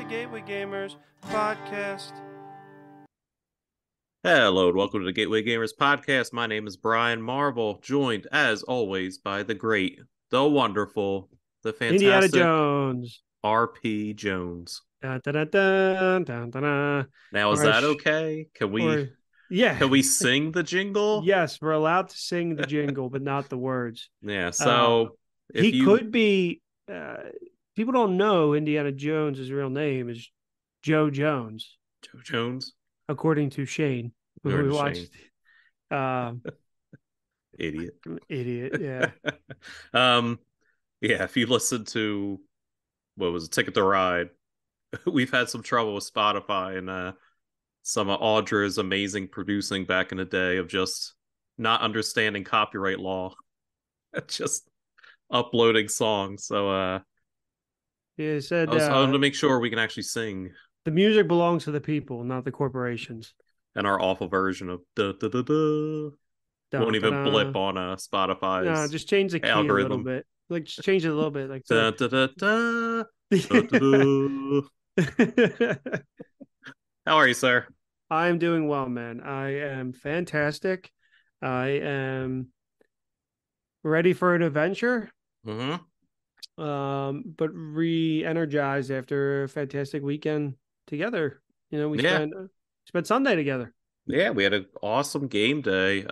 Gateway Gamers podcast. Hello and welcome to the Gateway Gamers podcast. My name is Brian Marvel, joined as always by the great, the wonderful, the Indiana fantastic Jones. RP Jones. Dun, dun, dun, dun, dun, dun, dun. Now, is Or, that okay? yeah, Can we sing the jingle? yes, we're allowed to sing the jingle, but not the words. Yeah, Uh, so if he you could be. People don't know Indiana Jones' real name is Joe Jones, Joe Jones, according to Shane, who or we to watched. Shane, Um, idiot. Idiot, yeah. um, yeah, if you listen to what was it, Ticket to Ride, we've had some trouble with Spotify and some of Audra's amazing producing back in the day of just not understanding copyright law, just uploading songs. So He said I wanted to make sure we can actually sing the music belongs to the people, not the corporations. in our awful version of da da da da. Won't Dun, dun, even blip dun. on No, Spotify's just change the key a little algorithm. bit. Like, just change it a little bit. Like, Da da da da. Da, da, da. How are you, sir? I'm doing well, man. I am fantastic. I am ready for an adventure, Mm-hmm. but re-energized after a fantastic weekend together. You know, we Yeah, spent Sunday together. yeah. We had an awesome game day.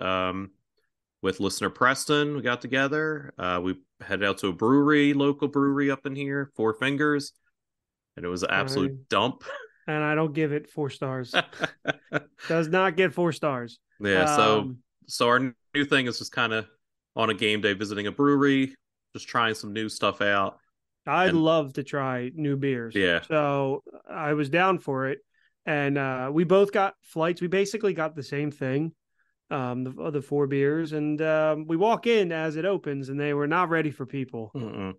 With listener Preston, we got together. We headed out to a brewery, local brewery up in here, Four Fingers, and it was an absolute I dump. and I don't give it 4 stars. Does not get 4 stars. Yeah, Um, so our new thing is just kind of on a game day visiting a brewery, just trying some new stuff out. I'd And love to try new beers. yeah, So I was down for it. And we both got flights. We basically got the same thing, the four beers. And we walk in as it opens, and they were not ready for people. mm-mm.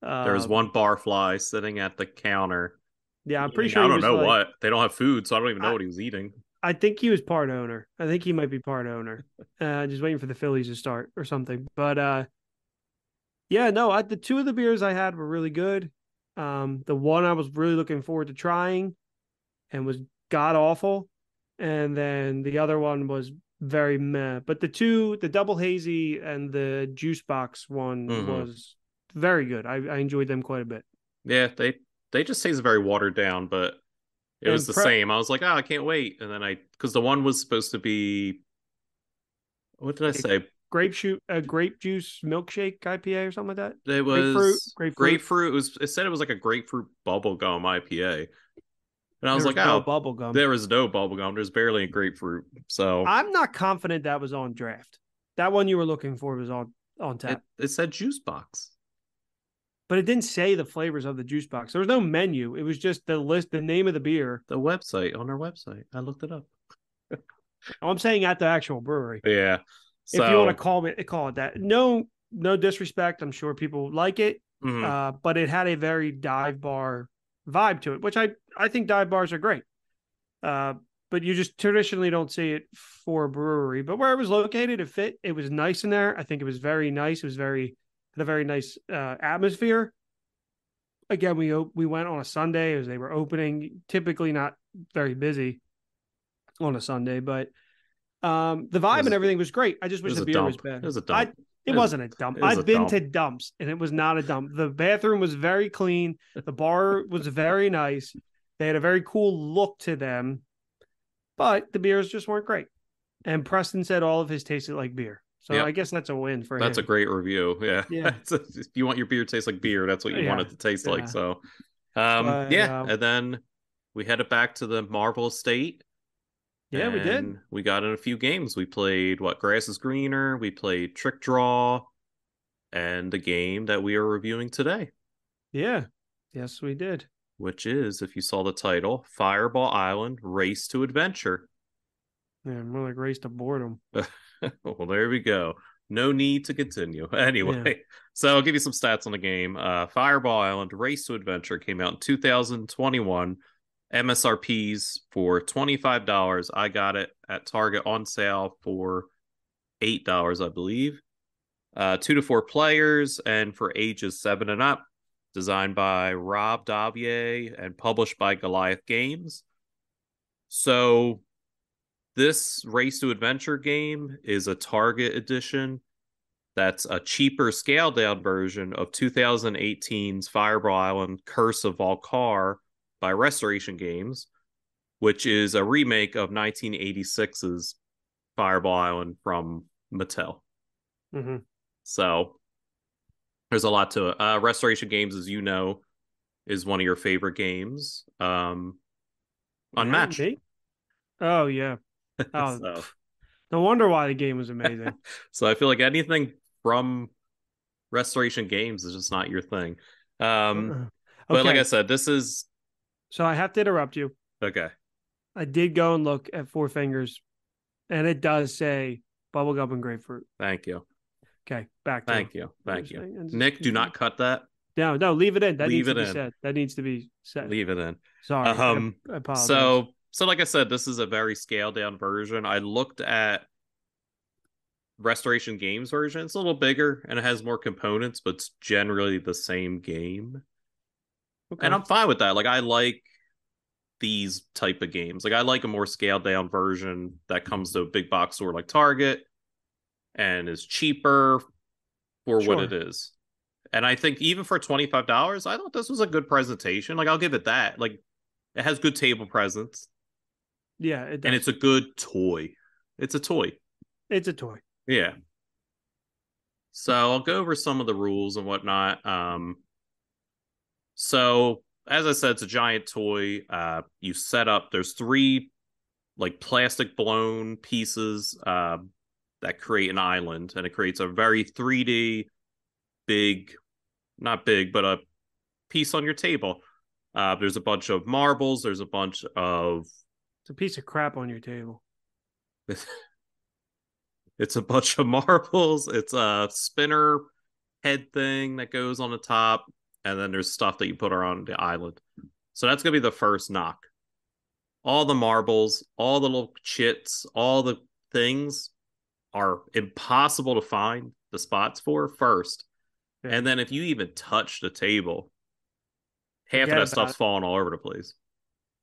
There was Um, one barfly sitting at the counter yeah, I'm pretty eating. sure I he don't was know like, what. They don't have food, so I don't even know I, what he was eating. I think he was part owner. I think he might be part owner. Just waiting for the Phillies to start or something. But yeah, no, the two of the beers I had were really good. The one I was really looking forward to trying and was god awful. And then the other one was very meh. But the double hazy and the juice box one Mm-hmm. was very good. I enjoyed them quite a bit. Yeah, they just taste very watered down, but it was And the same. I was like, oh, I can't wait. And then because the one was supposed to be, what did I say? grape juice milkshake IPA or something like that. It Grapefruit, was grapefruit. grapefruit. It said it was like a grapefruit bubblegum IPA. And I was There like, was no oh, bubble gum. there is no bubblegum. There's barely a grapefruit. So I'm not confident that was on draft. That one you were looking for was on tap. it said juice box. But it didn't say the flavors of the juice box. There was no menu. It was just the list, the name of the beer. The website, on our website. I looked it up. I'm saying at the actual brewery. Yeah. If you want to So call it that. No, no disrespect. I'm sure people like it. mhm. But it had a very dive bar vibe to it, which I think dive bars are great. But you just traditionally don't see it for a brewery. But where it was located, it fit. It was nice in there. I think it was very nice. It was had a very nice atmosphere. Again, we went on a Sunday as they were opening. Typically not very busy on a Sunday, but the it vibe and was everything was great. I just it wish was the a beer was dump. It better. was a dump. It It was wasn't a dump. it was a I've been dump. to dumps and it was not a dump. The bathroom was very clean. The bar was very nice. They had a very cool look to them, but the beers just weren't great. And Preston said all of his tasted like beer. So I Yep. guess that's a win for That's a him. great review. Yeah. Yeah. If you want your beer to taste like beer, that's what you want Yeah. it to taste like. Yeah. So But yeah. And then we headed back to the Marvel Estate yeah, we did. and we got in a few games. We played what Grass is Greener, we played Trick Draw, and the game that we are reviewing today, Yeah. Yes, we did. which is, if you saw the title, Fireball Island Race to Adventure. Yeah, more like race to boredom. Well, there we go. No need to continue. Yeah. Anyway, so I'll give you some stats on the game. Fireball Island Race to Adventure came out in 2021. MSRPs for $25. I got it at Target on sale for $8, I believe. 2 to 4 players, and for ages 7 and up. designed by Rob Davier and published by Goliath Games. So this Race to Adventure game is a Target edition that's a cheaper scaled down version of 2018's Fireball Island Curse of Volcar by Restoration Games, which is a remake of 1986's Fireball Island from Mattel. Mm-hmm. So there's a lot to it. Restoration Games, as you know, is one of your favorite games. Unmatched. Me? Oh yeah. Oh, so no wonder why the game was amazing. so I feel like anything from Restoration Games is just not your thing. Uh-uh. But like I Okay, said, this is so I have to interrupt you. okay. I did go and look at Four Fingers, and it does say bubblegum and grapefruit. Thank you. Okay, back to Thank you. Thank you. saying, Nick, do not cut that. no, leave it in. That Leave needs to it be in. said. That needs to be said. Leave it in. Sorry, I apologize. So like I said, this is a very scaled down version. I looked at Restoration Games version. It's a little bigger and it has more components, but it's generally the same game. And Okay, I'm fine with that. Like I like these type of games. Like I like a more scaled down version that comes to a big box store like Target and is cheaper for what it sure. is. And I think even for $25, I thought this was a good presentation. Like I'll give it that. Like it has good table presence Yeah, it and it's does. a good toy. It's a toy. It's a toy. Yeah. So I'll go over some of the rules and whatnot. So as I said, it's a giant toy. You set up. There's three like plastic blown pieces that create an island, and it creates a very 3D big, not big, but a piece on your table. There's a bunch of marbles. There's a bunch of It's a piece of crap on your table. it's a bunch of marbles. It's a spinner head thing that goes on the top, and then there's stuff that you put around the island. So that's gonna be the first knock. All the marbles, all the little chits, all the things are impossible to find the spots for first. Yeah, And then if you even touch the table, half of forget that about stuff's it. falling all over the place.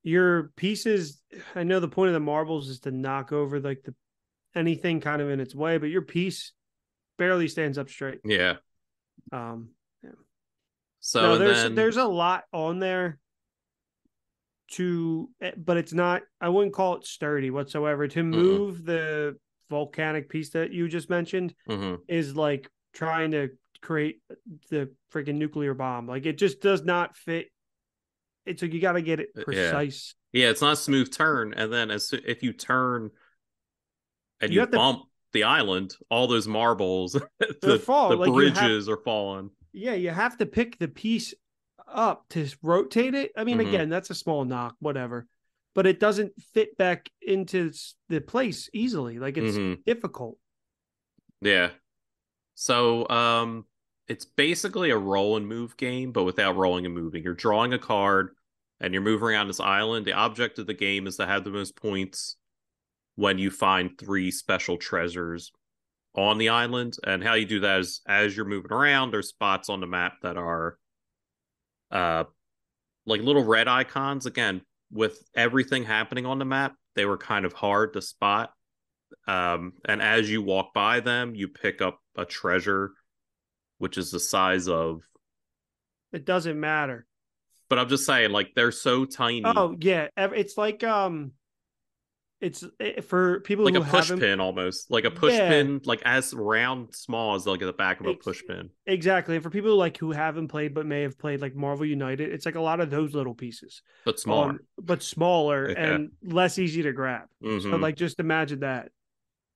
Your pieces. I know the point of the marbles is to knock over like the anything kind of in its way, but your piece barely stands up straight. Yeah. Yeah. So No, and there's then there's a lot on there to, but it's not. I wouldn't call it sturdy whatsoever. To mm-mm, move the volcanic piece that you just mentioned mm-hmm. is like trying to create the freaking nuclear bomb. Like it just does not fit. It's like you got to get it Yeah. precise. Yeah, it's not a smooth turn. And then if you turn and You you have to bump the island, all those marbles, the fall like you have. bridges are falling. Yeah, you have to pick the piece up to rotate it. I mean, Mm-hmm. again, that's a small knock, whatever, but it doesn't fit back into the place easily. Like it's Mm-hmm. difficult. Yeah. So it's basically a roll and move game, but without rolling and moving. You're drawing a card and you're moving around this island. The object of the game is to have the most points when you find three special treasures on the island. And how you do that is as you're moving around, there's spots on the map that are uh like little red icons. Again, with everything happening on the map, they were kind of hard to spot. And as you walk by them, you pick up a treasure, which is the size of. It doesn't matter. But I'm just saying, like they're so tiny, Oh yeah, it's like it's for people like a who push haven't. pin almost, like a push Yeah, pin, like as round small as like at the back of a ex- push pin, exactly. And for people like who haven't played but may have played like Marvel United, it's like a lot of those little pieces but smaller. on, but smaller Yeah. and less easy to grab. So Mm-hmm. like just imagine that.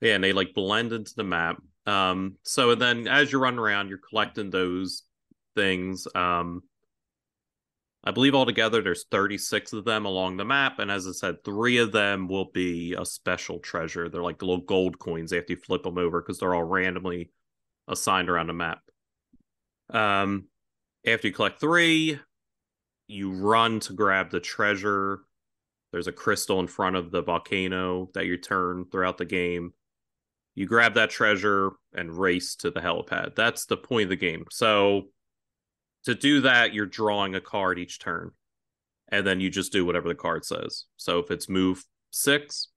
Yeah, and they like blend into the map. So then as you're running around, you're collecting those things. I believe altogether there's 36 of them along the map, and as I said, three of them will be a special treasure. They're like little gold coins after you flip them over because they're all randomly assigned around the map. Um, After you collect three, you run to grab the treasure. There's a crystal in front of the volcano that you turn throughout the game. You grab that treasure and race to the helipad. That's the point of the game. So To do that, you're drawing a card each turn, and then you just do whatever the card says. So if it's move 6,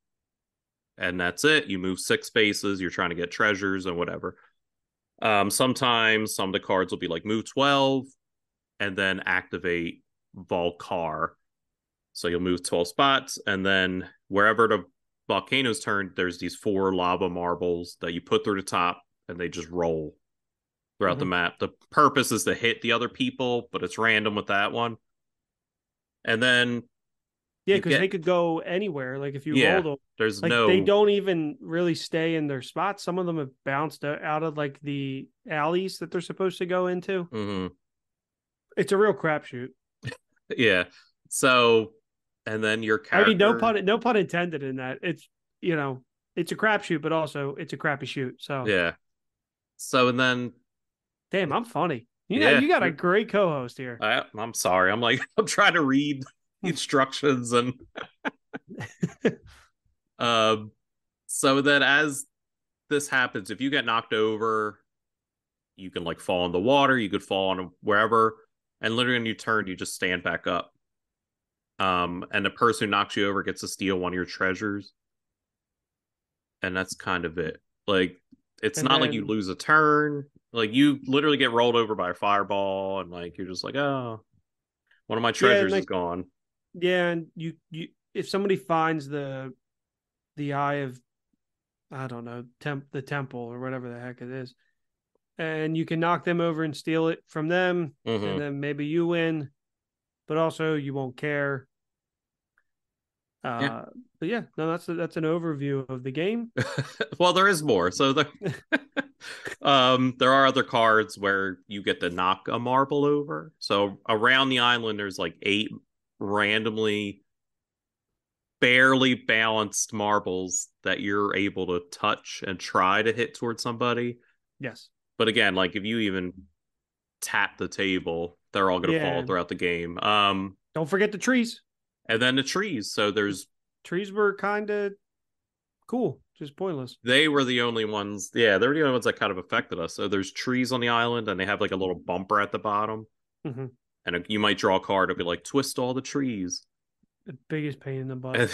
and that's it, you move 6 spaces. You're trying to get treasures and whatever. Sometimes some of the cards will be like move 12 and then activate Volcar. So you'll move 12 spots, and then wherever the volcano's turn, there's these 4 lava marbles that you put through the top, and they just roll throughout the Mhm. map. The purpose is to hit the other people, but it's random with that one. And then Yeah, you because get, they could go anywhere. Like if you roll yeah, them, there's like they no, don't even really stay in their spots. Some of them have bounced out of like the alleys that they're supposed to go into. mm-hmm, It's a real crapshoot. yeah. So, and then your I mean, character, no pun intended in that. It's you know, it's a crapshoot, but also it's a crappy shoot. So yeah. So, and then, damn, I'm funny. yeah, You got a great co-host here. I'm sorry. I'm like, I'm trying to read the instructions and, um, so then as this happens, if you get knocked over, you can like fall in the water, you could fall on wherever, and literally when you turn, you just stand back up. And the person who knocks you over gets to steal one of your treasures, and that's kind of it. Like, it's And not like you then lose a turn. Like, you literally get rolled over by a fireball, and like you're just like, oh, one of my yeah, and treasures is like gone. yeah, and you if somebody finds the eye of I don't know the temple or whatever the heck it is, and you can knock them over and steal it from them, and Mm-hmm. then maybe you win, but also you won't care. Yeah. Uh, but yeah, no, that's an overview of the game. Well, there is more. So there are other cards where you get to knock a marble over. So around the island, there's like 8 randomly barely balanced marbles that you're able to touch and try to hit towards somebody. Yes, But again, like if you even tap the table, they're all going to fall yeah. throughout the game. Don't forget the trees. And then the trees. So there's Trees were kind of cool, just pointless. they were the only ones. Yeah, they're the only ones that kind of affected us. So there's trees on the island, and they have like a little bumper at the bottom, Mm-hmm. and you might draw a card. It'll be like twist all the trees, The biggest pain in the butt. and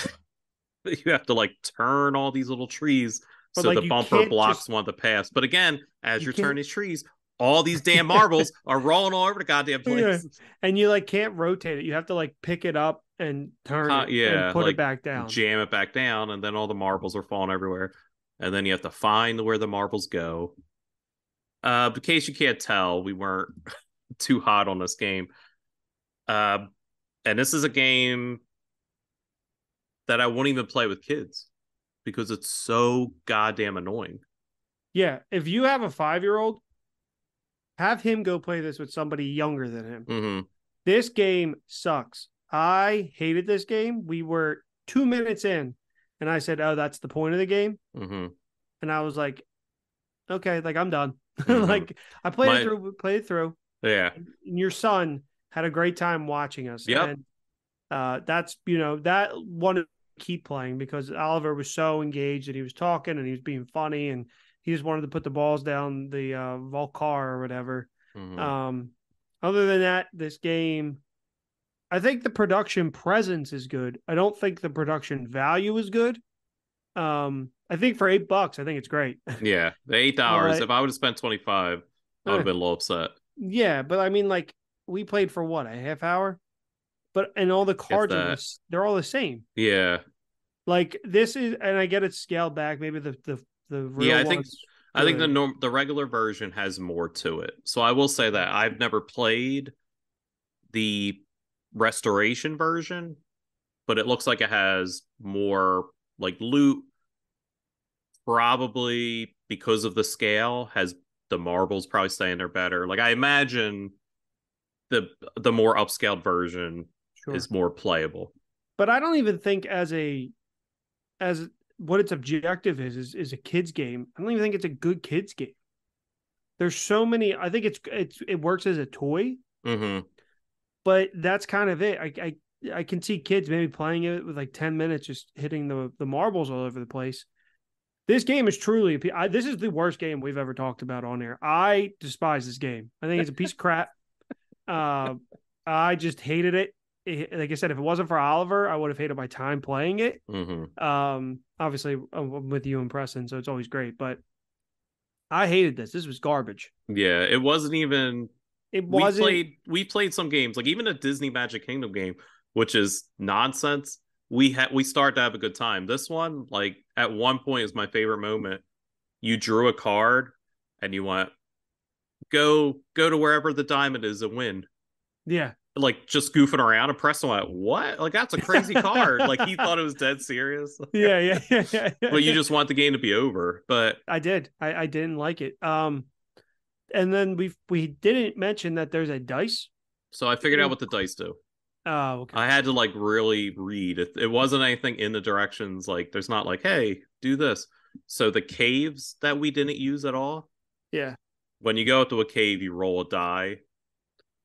you have to like turn all these little trees But so like the you bumper can't blocks just one of the paths. But again, as you you're can't turning these trees, all these damn marbles are rolling all over the goddamn yeah. place. And you like can't rotate it. You have to like pick it up and turn it and Yeah, put it like back down. jam it back down, and then all the marbles are falling everywhere. And then you have to find where the marbles go. In case you can't tell, we weren't too hot on this game. Uh, and this is a game that I won't even play with kids because it's so goddamn annoying. Yeah. If you have a 5-year-old, have him go play this with somebody younger than him. Mm-hmm. This game sucks. I hated this game. We were 2 minutes in, and I said, "Oh, that's the point of the game." Mm-hmm. And I was like, "Okay, like I'm done." Mm-hmm. Like I played it My through, played it through. yeah. And your son had a great time watching us, Yep. and that's that one to keep playing because Oliver was so engaged and he was talking and he was being funny and he just wanted to put the balls down the Volcar or whatever. Mm-hmm. Um, other than that, this game, I think the production presence is good. I don't think the production value is good. I think for $8, I think it's great. Yeah. The $8. But If I would have spent 25, I would have eh, been a little upset. yeah, but I mean, like we played for what a half hour, but and all the If cards are that. this, they're all the same. Yeah. Like this is, and I get it scaled back. Maybe the Yeah, real one's I think good. the regular version has more to it. So I will say that I've never played the restoration version, but it looks like it has more like loot, probably because of the scale, has the marbles probably staying there better. Like I imagine the the more upscaled version Sure, is more playable. but I don't even think as what its objective is a kids game. I don't even think it's a good kids game. There's so many. I think it works as a toy, Mm-hmm. but that's kind of it. I can see kids maybe playing it with like 10 minutes, just hitting the marbles all over the place. This game is truly this is the worst game we've ever talked about on air. I despise this game. I think it's a piece of crap. I just hated it. Like I said, if it wasn't for Oliver, I would have hated my time playing it. Obviously, I'm with you and Preston, so it's always great. But I hated this. This was garbage. Yeah, it wasn't even. It wasn't. We played some games like even a Disney Magic Kingdom game, which is nonsense. We start to have a good time. This one, like at one point, is my favorite moment. You drew a card, and you went go to wherever the diamond is and win. Yeah. Like just goofing around, and Preston went, "What? Like that's a crazy card." Like he thought it was dead serious. Yeah. But you just want the game to be over. But I did. I didn't like it. And then we didn't mention that there's a dice. so I figured out what the dice do. Oh, okay. I had to like really read. It wasn't anything in the directions. Like there's not like, hey, do this. So the caves that we didn't use at all. Yeah. When you go into a cave, you roll a die.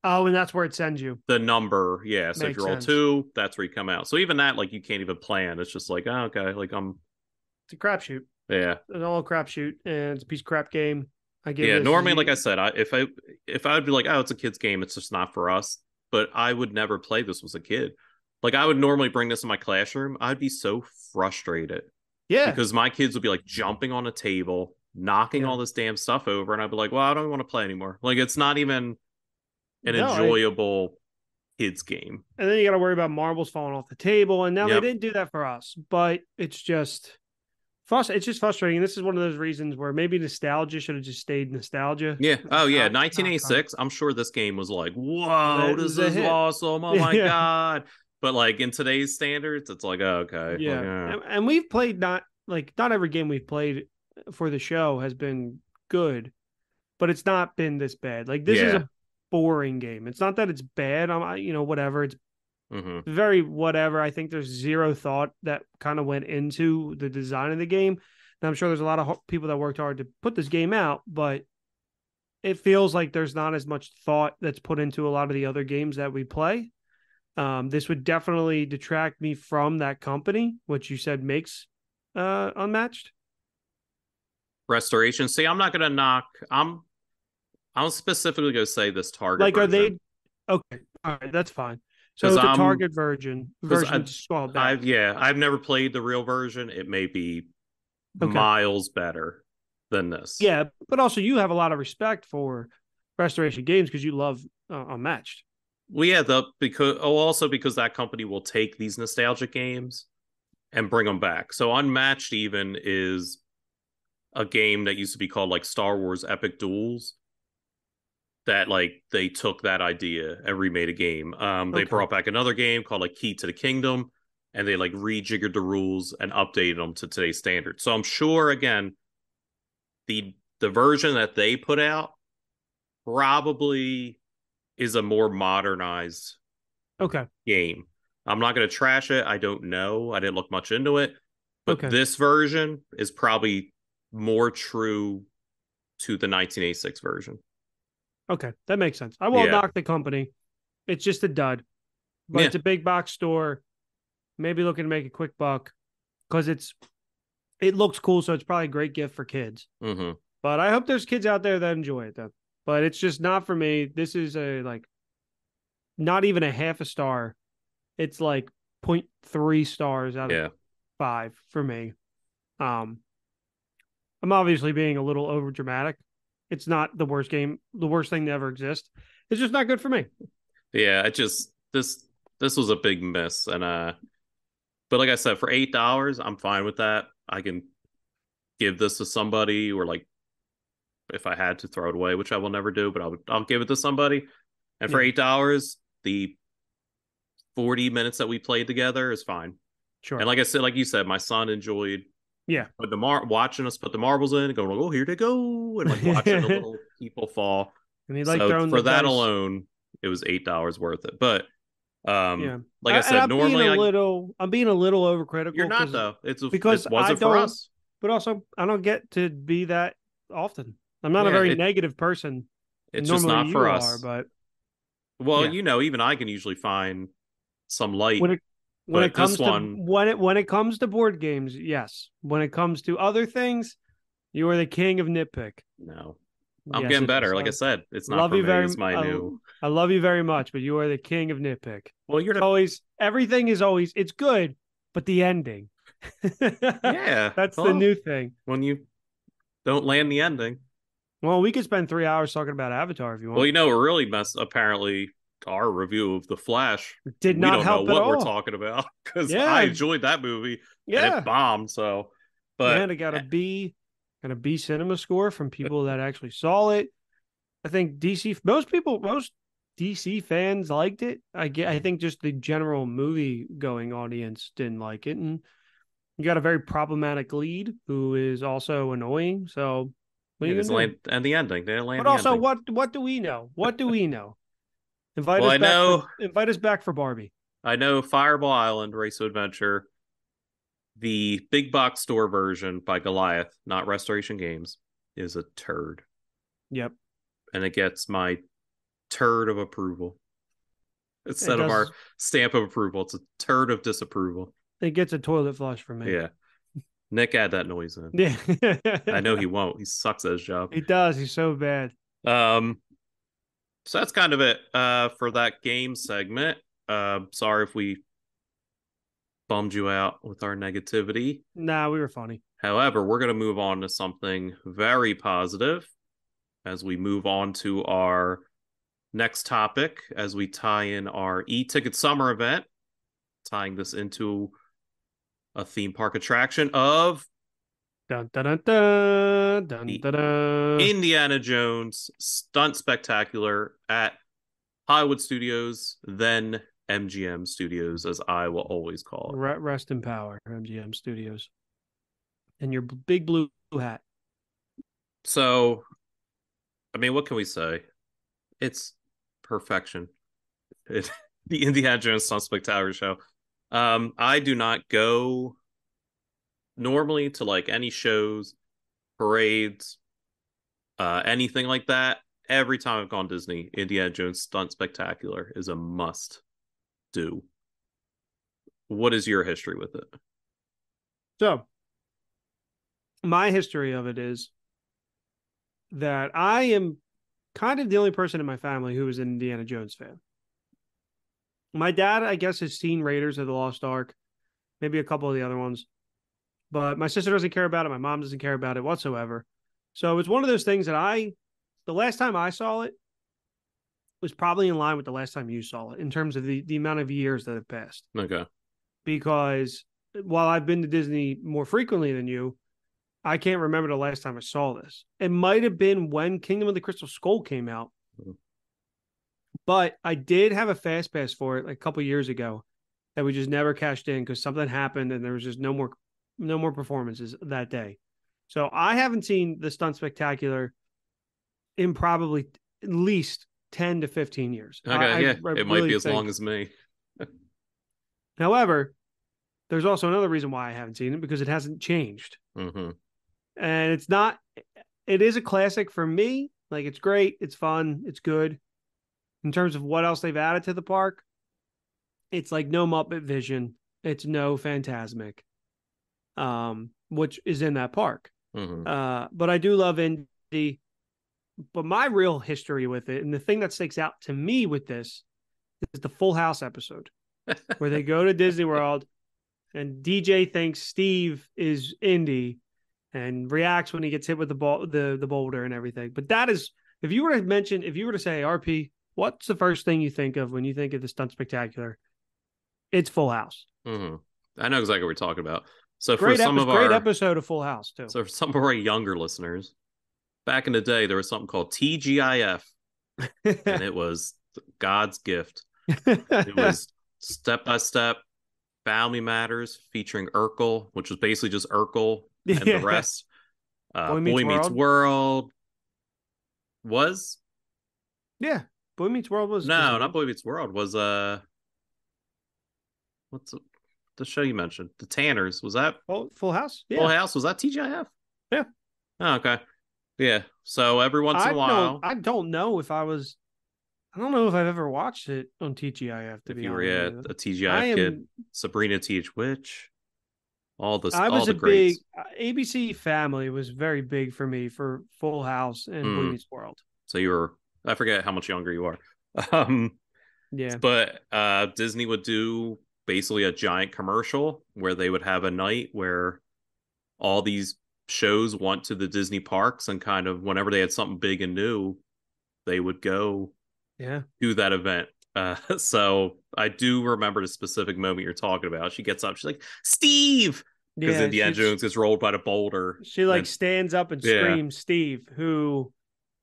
Oh, and that's where it sends you. The number, yeah. So if Makes you roll sense. 2, that's where you come out. So even that, like, you can't even plan. It's just like, oh, okay, like It's a crapshoot. yeah, It's all a crapshoot, and it's a piece of crap game. I give yeah. this Normally, like I said, if I would be like, oh, it's a kid's game, it's just not for us. But I would never play this as a kid. Like I would normally bring this in my classroom. I'd be so frustrated yeah, because my kids would be like jumping on a table, knocking yeah. all this damn stuff over, and I'd be like, well, I don't want to play anymore. Like it's not even an No, enjoyable kids game. and then you got to worry about marbles falling off the table. And now they Yep. didn't do that for us, but it's just it's just frustrating. This is one of those reasons where maybe nostalgia should have just stayed nostalgia. Yeah. Oh, yeah. Not fun. 1986. I'm sure this game was like, whoa, It this was a is hit. awesome. Oh my Yeah, God. But like in today's standards, it's like, oh, okay. yeah. Like, And we've played not every game we've played for the show has been good, but it's not been this bad. Like this is yeah. a boring game. It's not that it's bad. Whatever. It's Hmm. very whatever. I think there's zero thought that kind of went into the design of the game. And I'm sure there's a lot of people that worked hard to put this game out, but it feels like there's not as much thought that's put into a lot of the other games that we play. This would definitely detract me from that company, which you said makes Unmatched. Restoration. See, I'm not going to knock. I'm specifically going to say this Target Like, are version they okay? All right, that's fine. because So the Target version because is scaled back. I've never played the real version. It may be Okay. miles better than this. Yeah, but also you have a lot of respect for Restoration Games because you love Unmatched. Well, yeah, because that company will take these nostalgic games and bring them back. So Unmatched even is a game that used to be called like Star Wars Epic Duels. That like they took that idea and remade a game. They Okay. brought back another game called like Key to the Kingdom, and they like rejiggered the rules and updated them to today's standards. So I'm sure again, the version that they put out probably is a more modernized Okay. game. I'm not going to trash it. I don't know. I didn't look much into it. But Okay. this version is probably more true to the 1986 version. Okay. That makes sense. I won't Yeah. knock the company. It's just a dud, but Yeah. it's a big box store. Maybe looking to make a quick buck because it looks cool. So it's probably a great gift for kids. Mm-hmm. But I hope there's kids out there that enjoy it though. But it's just not for me. This is a like not even a half a star. It's like 0.3 stars out of Yeah. 5 for me. Um, I'm obviously being a little over dramatic. It's not the worst game, the worst thing to ever exist. It's just not good for me. Yeah. It just this was a big miss. And but like I said, for $8, I'm fine with that. I can give this to somebody or like if I had to throw it away, which I will never do, but I'll give it to somebody. And for Yeah. $8, the 40 minutes that we played together is fine. Sure. And like I said, like you said, my son enjoyed Yeah. watching us put the marbles in and going like, oh, here they go, and like watching the little people fall. And he liked So throwing for the that dice. alone, it was $8 worth it. But Yeah. like I said, I'm being normally I'm being a little overcritical. you're not though. It because I wasn't for don't, us. but also I don't get to be that often. I'm not a Yeah, very negative person. it's just Normally not you for are, us. but Well, yeah. you know, even I can usually find some light, When it when it but this comes to one, when it comes to board games, yes. When it comes to other things, you are the king of nitpick. no. I'm Yes, getting it is. better. Like I said, it's not Love for you me. very. It's my new. I love you very much, but you are the king of nitpick. Well, you're It's the. always everything is always it's good, but the ending. Yeah. That's the Well, new thing. when you don't land the ending. Well, we could spend 3 hours talking about Avatar if you Well, want. you know, it really messed. Apparently, our review of The Flash, Did we not don't know help at what we're all. talking about because I Yeah, enjoyed that movie and it yeah. bombed. So, but And it got a B cinema score from people that actually saw it. I think most DC fans liked it. I think just the general movie going audience didn't like it, and you got a very problematic lead who is also annoying. So what are yeah, you just gonna do? land and the ending. They didn't land But the also, ending. what do we know? What do we know? Well, Invite us back for Barbie. I know Fireball Island Race of Adventure, the big box store version by Goliath, not Restoration Games, is a turd. Yep, And it gets my turd of approval. it Instead of our does. stamp of approval, it's a turd of disapproval. It gets a toilet flush from me. Yeah. Nick, add that noise in. Yeah, I know he won't. He sucks at his job. he does. He's so bad. Um, so that's kind of it for that game segment. Sorry if we bummed you out with our negativity. Nah, we were funny. However, we're going to move on to something very positive as we move on to our next topic as we tie in our e-ticket summer event, tying this into a theme park attraction of Dun dun dun dun dun the dun. Dun. Indiana Jones Stunt Spectacular at Hollywood Studios, then MGM Studios, as I will always call it. Rest in power, MGM Studios, and your big blue hat. So, I mean, what can we say? It's perfection. The Indiana Jones Stunt Spectacular show. I do not go normally to like any shows, parades, anything like that. Every time I've gone Disney, Indiana Jones Stunt Spectacular is a must do. What is your history with it? So, my history of it is that I am kind of the only person in my family who is an Indiana Jones fan. My dad, I guess, has seen Raiders of the Lost Ark, maybe a couple of the other ones, but my sister doesn't care about it. My mom doesn't care about it whatsoever. So it's one of those things that the last time I saw it was probably in line with the last time you saw it in terms of the amount of years that have passed. Okay. Because while I've been to Disney more frequently than you, I can't remember the last time I saw this. It might have been when Kingdom of the Crystal Skull came out, but I did have a fast pass for it like a couple years ago that we just never cashed in because something happened and there was just no more performances that day. So I haven't seen the Stunt Spectacular in probably at least 10 to 15 years. Okay, yeah. I It might really be as think. long as me. However, there's also another reason why I haven't seen it because it hasn't changed. Mm-hmm. And it is a classic for me. Like it's great, it's fun, it's good. In terms of what else they've added to the park, it's like no Muppet Vision, it's no Phantasmic, which is in that park. Mm-hmm. But I do love Indy. But my real history with it, and the thing that sticks out to me with this, is the Full House episode where they go to Disney World and DJ thinks Steve is Indy and reacts when he gets hit with the boulder and everything. But that is, if you were to say, RP, what's the first thing you think of when you think of the Stunt Spectacular? It's Full House. Mm-hmm. I know exactly what we're talking about. So Great episode of Full House too. So for some of our younger listeners, back in the day, there was something called TGIF, and it was God's gift. It was Step by Step, Family Matters, featuring Urkel, which was basically just Urkel and the rest. Boy Boy Meets World was Boy Meets World was no, not good. Boy Meets World. Was what's the show you mentioned? The Tanners. Was that Full House? Full Yeah, House? Was that TGIF? yeah. Oh, okay. Yeah. So every once in a while, I don't know if I was. I don't know if I've ever watched it on TGIF. To if be you were honest with you, a TGIF kid, am. Sabrina Teach Witch. I all was a the big greats. ABC Family was very big for me for Full House and Boy Mm, Meets World. so you were, I forget how much younger you are. Um, Yeah, but Disney would do basically a giant commercial where they would have a night where all these shows went to the Disney parks, and kind of whenever they had something big and new, they would go yeah, to that event. So I do remember the specific moment you're talking about. She gets up, she's like, Steve, because yeah. Indiana Jones gets rolled by the boulder. She like And stands up and yeah, screams Steve, who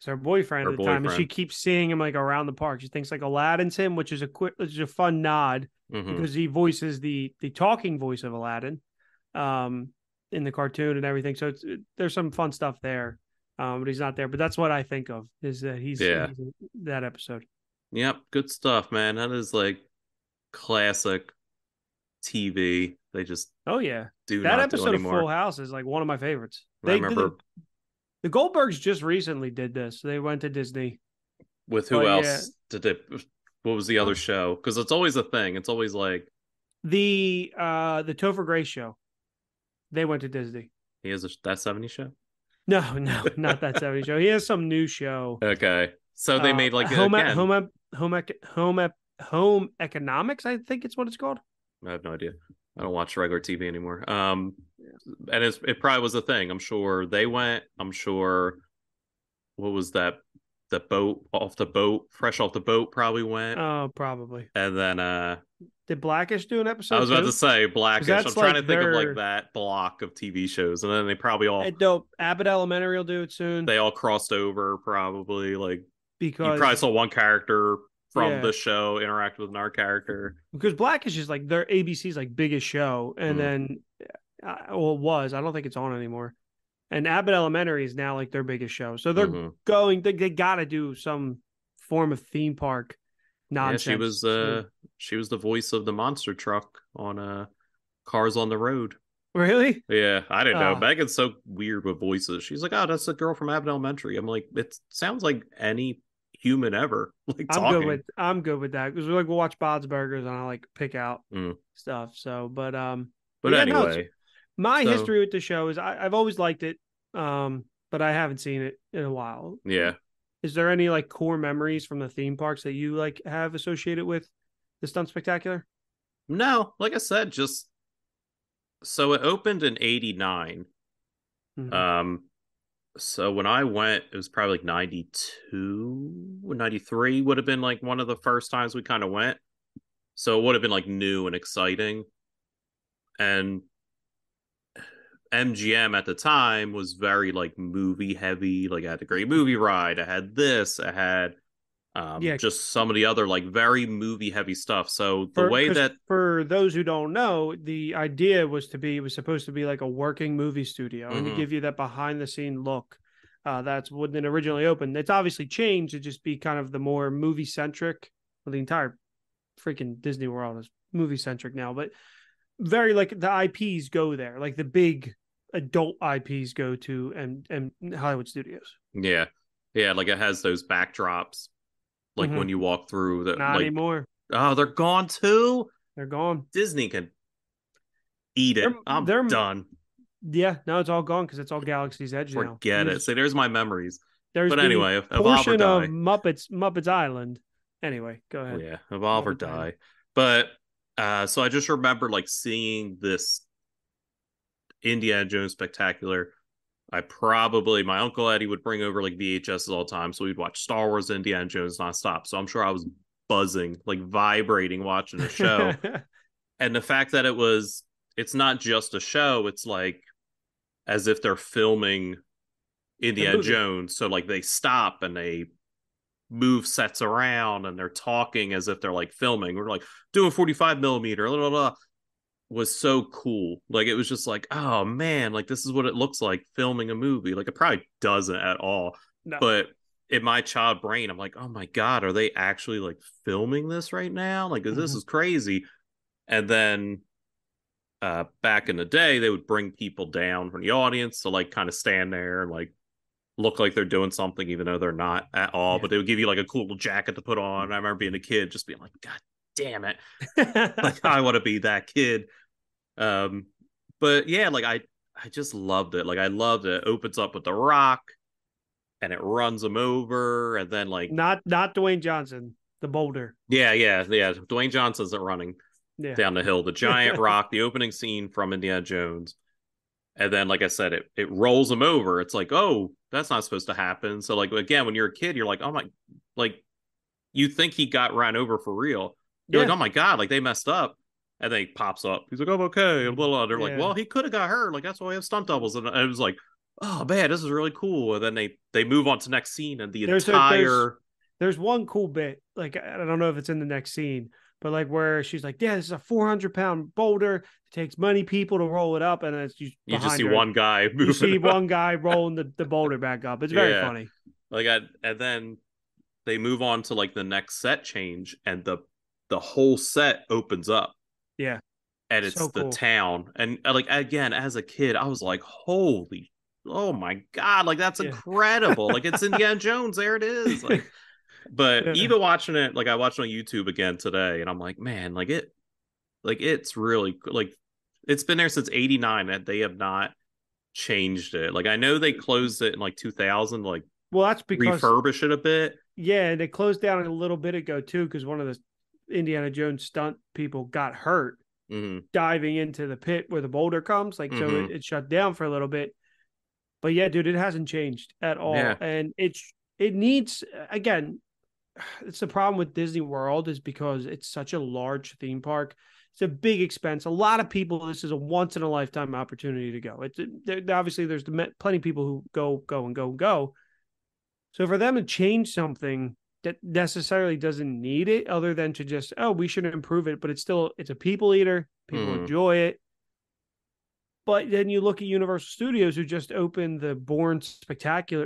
is her boyfriend her at the time, and she boyfriend. keeps seeing him like around the park. She thinks like Aladdin's him, which is a fun nod Hmm. because he voices the talking voice of Aladdin, um, in the cartoon and everything. So there's some fun stuff there, but he's not there. But that's what I think of is that Yeah. he's in that episode. Yep. Good stuff, man. That is like classic TV. They just Oh yeah, do that not do episode of Full anymore. House is like one of my favorites. I They did remember the Goldbergs just recently did this. They went to Disney, with who but yeah, else did it? What was the other show? Because it's always a thing. It's always like the Topher Grace show. They went to Disney. he has that 70 show. No, no, not that 70 show. He has some new show. Okay, so they made like Home again. home economics. I think it's what it's called. I have no idea. I don't watch regular TV anymore. Yeah. And it probably was a thing. I'm sure they went. I'm sure what was that? The boat off the boat, fresh off the boat, probably went. Oh, probably. And then Did Blackish do an I episode was about to too? say Because Blackish. I'm that's trying like to think of like their that block of TV shows, and then they probably dope. Abbott Elementary will do it soon all crossed over. Probably like you probably because saw one character from yeah, the show interact with another character. because Blackish is like their ABC's like biggest show, and Mm, then well, it was. I don't think it's on anymore. And Abbott Elementary is now like their biggest show. So they're hmm. they got to do some form of theme park Yeah, nonsense soon. she was the voice of the monster truck on Cars on the Road. Really? Yeah, I didn't know. Uh, Megan's so weird with voices. She's like, "Oh, that's the girl from Abbott Elementary." I'm like, it sounds like any human ever, like talking. I'm good with that because we like we'll watch Bob's Burgers and I like pick out Mm. stuff. So, But but yeah, no, it's anyway, my so history with the show is I've always liked it, but I haven't seen it in a while. yeah, Is there any like core memories from the theme parks that you like have associated with the Stunt Spectacular? no, like I said, just so it opened in '89. Mm-hmm. Um, so when I went, it was probably like '92, '93 would have been like one of the first times we kind of went. So it would have been like new and exciting. And MGM at the time was very like movie heavy. Like I had a great movie ride. I had this. I had Yeah, just some of the other like very movie heavy stuff. So the for way because that for those who don't know, the idea was to be it was supposed to be like a working movie studio and to mhm, give you that behind the scene look. That's when it originally opened. It's obviously changed to just be kind of the more movie centric. Well, the entire freaking Disney World is movie centric now, but very like the IPs go there, like the big adult IPs go to and Hollywood studios. yeah, yeah, like it has those backdrops. Like when Mm-hmm. you walk through the Not like, anymore. oh, they're gone too. They're gone. Disney can eat They're it. I'm they're done. yeah. Now it's all gone because it's all Galaxy's Edge now. Forget it. See, there's my memories. There's But the anyway, evolve or portion of die. Muppets Island. Anyway, go ahead. Yeah, evolve or Muppets Island. die. But so I just remember like seeing this Indiana Jones Spectacular. I probably my uncle Eddie would bring over like VHS all the time, so we'd watch Star Wars, Indiana Jones nonstop. So I'm sure I was buzzing, like vibrating watching the show. And the fact that it's not just a show, it's like as if they're filming The Indiana movie. Jones. So like they stop and they move sets around and they're talking as if they're like filming. We're like doing 45 millimeter, blah, blah, blah, was so cool. Like it was just like, oh man, like this is what it looks like filming a movie. Like it probably doesn't at all. No. But in my child brain, I'm like, oh my God, are they actually like filming this right now? Like, this Mm-hmm. is crazy. And then back in the day, they would bring people down from the audience to like kind of stand there and like look like they're doing something, even though they're not at all. Yeah. But they would give you like a cool jacket to put on. I remember being a kid, just being like, God damn it, like I want to be that kid. Um, But yeah, like I just loved it. Like I loved it. It opens up with the rock and it runs him over, and then like Not Dwayne Johnson, the boulder. yeah. Dwayne Johnson isn't running Yeah. down the hill. The giant rock, the opening scene from Indiana Jones. And then, like I said, it rolls him over. It's like, oh, that's not supposed to happen. So, like, again, when you're a kid, you're like, oh my, like, you think he got ran over for real. You're like, Yeah. oh my God, like they messed up. And then he pops up. He's like, I'm okay. And blah, blah. They're like, Yeah. well, he could have got hurt. Like, that's why we have stunt doubles. And it was like, oh man, this is really cool. And then they move on to next scene, and the There's a entire there's one cool bit, like I don't know if it's in the next scene, but like where she's like, yeah, this is a 400-pound boulder. It takes many people to roll it up, and then it's just you just see behind her. one guy You moving. see one guy rolling the boulder back up. It's very Yeah. funny. Like and then they move on to like the next set change, and the whole set opens up, Yeah. and it's So the cool. town. And like again, as a kid, I was like, holy, oh my God, like that's Yeah. incredible. Like it's Indiana Jones, there it is. Like, but Yeah. even watching it, like I watched it on YouTube again today, and I'm like, man, like it's really like it's been there since '89, and they have not changed it. Like I know they closed it in like 2000, like Well, that's because refurbish it a bit. yeah, and it closed down a little bit ago too, because one of the Indiana Jones stunt people got hurt Mm-hmm. diving into the pit where the boulder comes. Like, so Mm-hmm. it shut down for a little bit. But yeah, dude, it hasn't changed at all. Yeah. And it needs, again, it's the problem with Disney World is because it's such a large theme park. It's a big expense. A lot of people, this is a once in a lifetime opportunity to go. Obviously there's plenty of people who go. So for them to change something that necessarily doesn't need it, other than to just, oh, we should improve it, but it's a people eater. People Mm-hmm. enjoy it. But then you look at Universal Studios, who just opened the Bourne Stuntacular,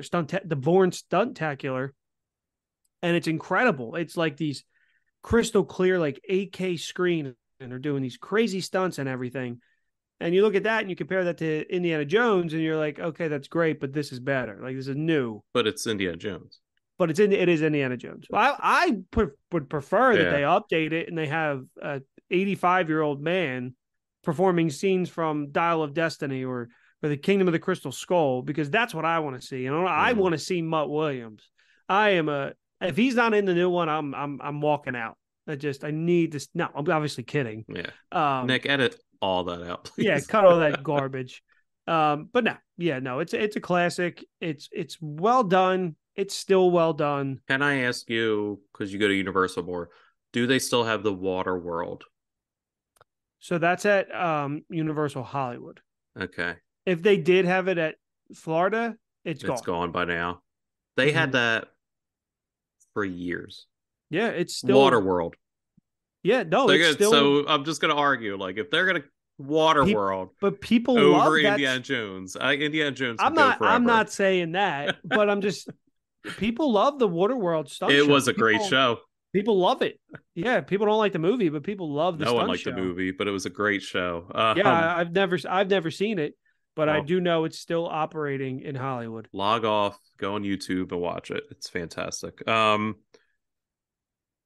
and it's incredible. It's like these crystal clear, like 8K screen, and they're doing these crazy stunts and everything. And you look at that and you compare that to Indiana Jones, and you're like, okay, that's great, but this is better. Like, this is new. But it's Indiana Jones. But it is Indiana Jones. Well, would prefer that Yeah. they update it and they have a 85-year-old man performing scenes from Dial of Destiny or the Kingdom of the Crystal Skull, because that's what I want to see. And I want to see Mutt Williams. If he's not in the new one, I'm walking out. I need this. No, I'm obviously kidding. Yeah. Nick, edit all that out, please. Yeah, cut all that garbage. But no, yeah, no, it's a classic. It's well done. It's still well done. Can I ask you, because you go to Universal more, do they still have the Water World? So that's at Universal Hollywood. Okay. If they did have it at Florida, it's gone by now. They had that for years. Yeah, it's still Water World. Yeah, no, They're it's good. still. So I'm just gonna argue, like, if they're gonna Water World, but people over love Indiana Jones, Indiana Jones. I'm not saying that, but I'm just people love the Waterworld stunt show. It was a great show. People love it. Yeah, people don't like the movie, but people love the no stunt one liked show. the movie, but it was a great show. Yeah, I've never seen it, but I do know it's still operating in Hollywood. Log off, go on YouTube and watch it. It's fantastic.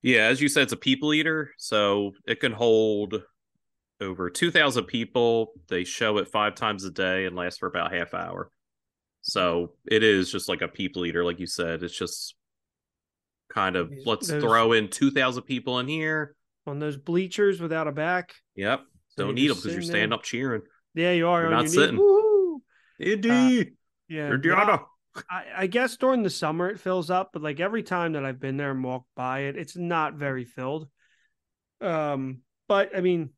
Yeah, as you said, it's a people eater, so it can hold over 2,000 people. They show it 5 times a day and lasts for about half hour. So it is just like a people eater, like you said. It's just kind of, let's throw in 2,000 people in here. On those bleachers without a back. Yep. So don't need them because you're standing up cheering. Yeah, you are. You're not sitting. Indy. Yeah. Indiana. I guess during the summer it fills up, but like every time that I've been there and walked by it, it's not very filled. But I mean,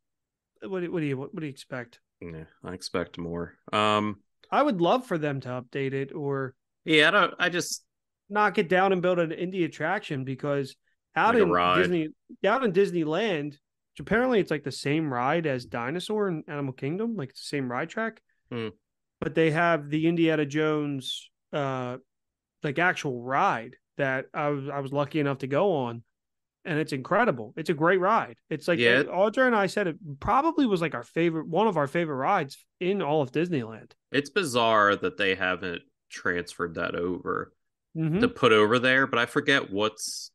what do you expect? Yeah, I expect more. I would love for them to update it, or I just knock it down and build an indie attraction, because out in Disneyland, which apparently it's like the same ride as Dinosaur and Animal Kingdom, like it's the same ride track. But they have the Indiana Jones like actual ride that I was lucky enough to go on, and it's incredible. It's a great ride. It's like Audra and I said it probably was like one of our favorite rides in all of Disneyland. It's bizarre that they haven't transferred that over to put over there, but I forget what's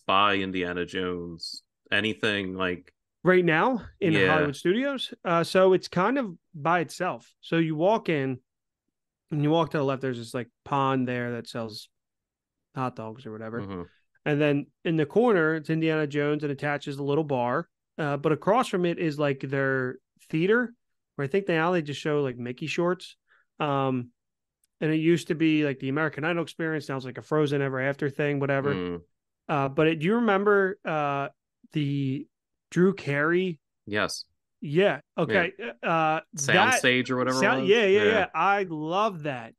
by Indiana Jones. Anything like right now in Yeah. Hollywood studios. So it's kind of by itself. So you walk in and you walk to the left, there's this like pond there that sells hot dogs or whatever. Hmm. And then in the corner, it's Indiana Jones and attaches a little bar. But across from it is like their theater, where I think now they just show like Mickey shorts. Um, and it used to be like the American Idol experience. Now it's like a Frozen Ever After thing, whatever. Mm. Do you remember the Drew Carey? Yes. Yeah. Yeah. Okay. That Soundstage or whatever it sound. was. Yeah. Yeah. Yeah. Yeah. I love that.